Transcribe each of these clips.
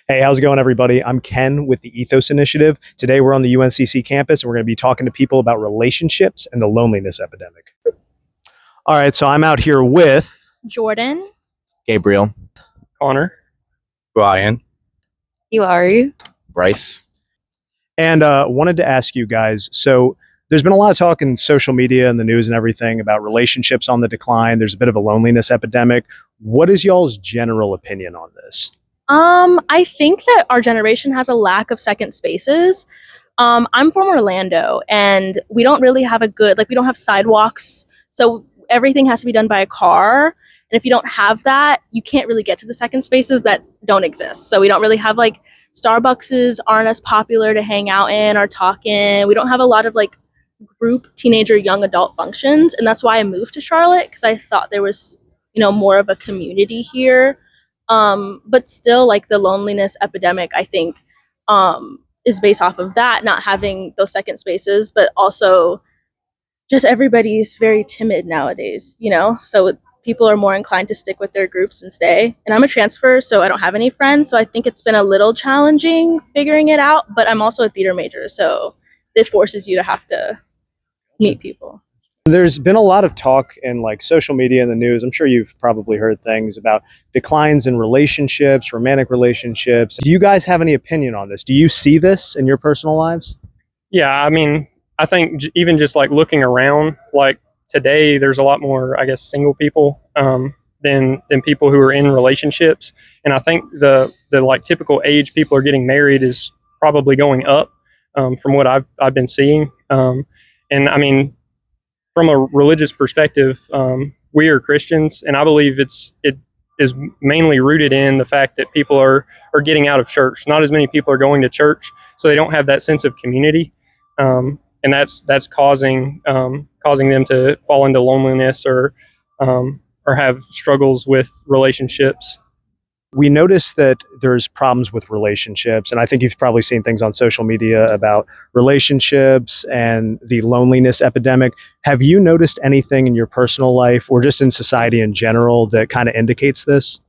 Hey, how's it going, everybody? I'm Ken with the Ethos Initiative. Today, we're on the UNCC campus, and we're going to be talking to people about relationships and the loneliness epidemic. All right, so I'm out here with Jordan, Gabriel, Connor, Brian, Hilary, Bryce. and wanted to ask you guys. So, there's been a lot of talk in social media and the news and everything about relationships on the decline. There's a bit of a loneliness epidemic. What is y'all's general opinion on this? I think that our generation has a lack of second spaces. I'm from Orlando, and we don't really have we don't have sidewalks, so everything has to be done by a car. And if you don't have that, you can't really get to the second spaces that don't exist. So we don't really have Starbucks aren't as popular to hang out in or talk in. We don't have a lot of group teenager, young adult functions, and that's why I moved to Charlotte because I thought there was more of a community here. But still, the loneliness epidemic, I think, is based off of that, not having those second spaces, but also just everybody's very timid nowadays, so people are more inclined to stick with their groups and stay. And I'm a transfer, so I don't have any friends, so I think it's been a little challenging figuring it out, but I'm also a theater major, so it forces you to have to meet people. There's been a lot of talk in social media and the news. I'm sure you've probably heard things about declines in relationships, romantic relationships. Do you guys have any opinion on this? Do you see this in your personal lives? Yeah, I mean, I think even just looking around, today, there's a lot more, I guess, single people than people who are in relationships. And I think the typical age people are getting married is probably going up from what I've been seeing. And I mean, from a religious perspective, we are Christians, and I believe it is mainly rooted in the fact that people are getting out of church. Not as many people are going to church, so they don't have that sense of community, and that's causing them to fall into loneliness or have struggles with relationships. We noticed that there's problems with relationships, and I think you've probably seen things on social media about relationships and the loneliness epidemic. Have you noticed anything in your personal life or just in society in general that kind of indicates this?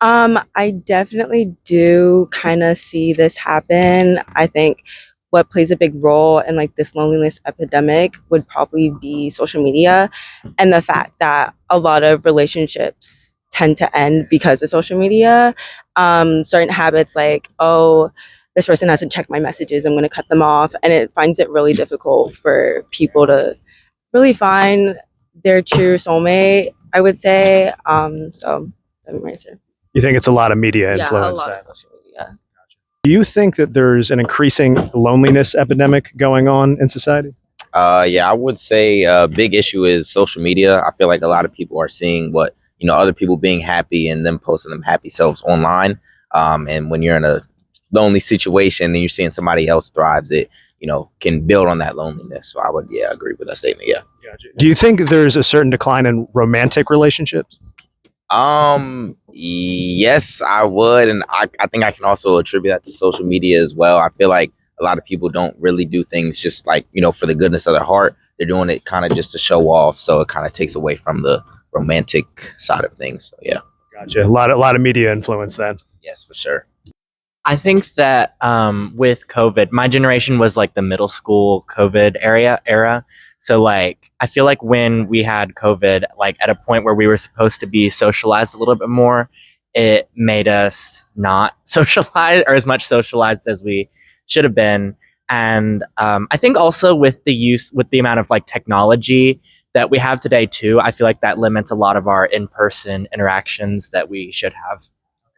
I definitely do kind of see this happen. I think what plays a big role in this loneliness epidemic would probably be social media and the fact that a lot of relationships tend to end because of social media. Certain habits oh, this person hasn't checked my messages, I'm going to cut them off. And it finds it really difficult for people to really find their true soulmate, I would say. So that's my answer. You think it's a lot of media influence? Yeah, a lot of social media. Do you think that there's an increasing loneliness epidemic going on in society? Yeah, I would say a big issue is social media. I feel like a lot of people are seeing what other people being happy and them posting them happy selves online. And when you're in a lonely situation and you're seeing somebody else thrives, it can build on that loneliness. So I would agree with that statement. Yeah. Gotcha. Do you think there's a certain decline in romantic relationships? Yes, I would, and I think I can also attribute that to social media as well. I feel like a lot of people don't really do things just for the goodness of their heart. They're doing it kind of just to show off, so it kind of takes away from the romantic side of things. So yeah. Gotcha. A lot of media influence then. Yes, for sure. I think that with COVID, my generation was the middle school COVID era. So I feel like when we had COVID, at a point where we were supposed to be socialized a little bit more, it made us not socialize or as much socialized as we should have been. And I think also with the amount of technology that we have today too, I feel like that limits a lot of our in-person interactions that we should have.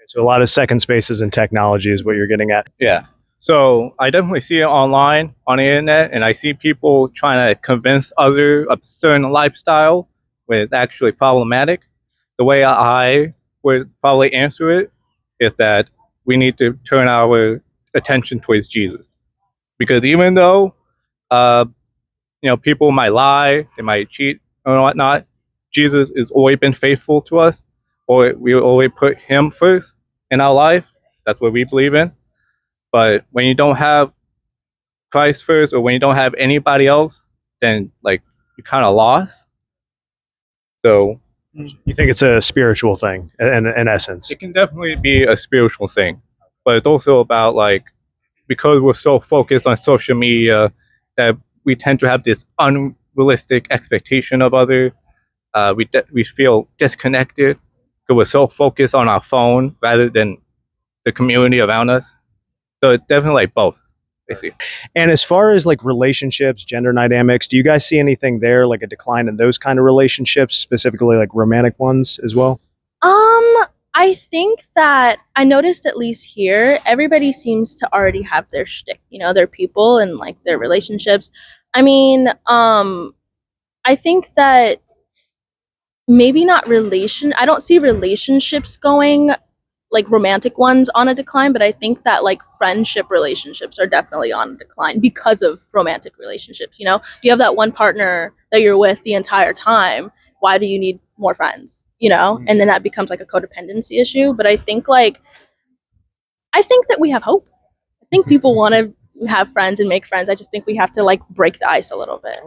So a lot of second spaces and technology is what you're getting at. Yeah. So I definitely see it online on the internet, and I see people trying to convince others of a certain lifestyle when it's actually problematic. The way I would probably answer it is that we need to turn our attention towards Jesus. Because even though, people might lie, they might cheat and whatnot, Jesus has always been faithful to us, or we always put him first in our life. That's what we believe in. But when you don't have Christ first, or when you don't have anybody else, then you're kind of lost. So you think it's a spiritual thing in essence? It can definitely be a spiritual thing. but it's also about like, because we're so focused on social media that we tend to have this unrealistic expectation of others. We feel disconnected because we're so focused on our phone rather than the community around us. So it's definitely like both, basically. And as far as like relationships, gender dynamics, do you guys see anything there, like a decline in those kind of relationships, specifically like romantic ones as well? I think that I noticed, at least here, everybody seems to already have their shtick, their people and like their relationships. I mean, I think that maybe not I don't see relationships going, like romantic ones, on a decline, but I think that like friendship relationships are definitely on a decline because of romantic relationships. You have that one partner that you're with the entire time. Why do you need more friends? And then that becomes like a codependency issue. But I think that we have hope. I think people want to have friends and make friends. I just think we have to like break the ice a little bit.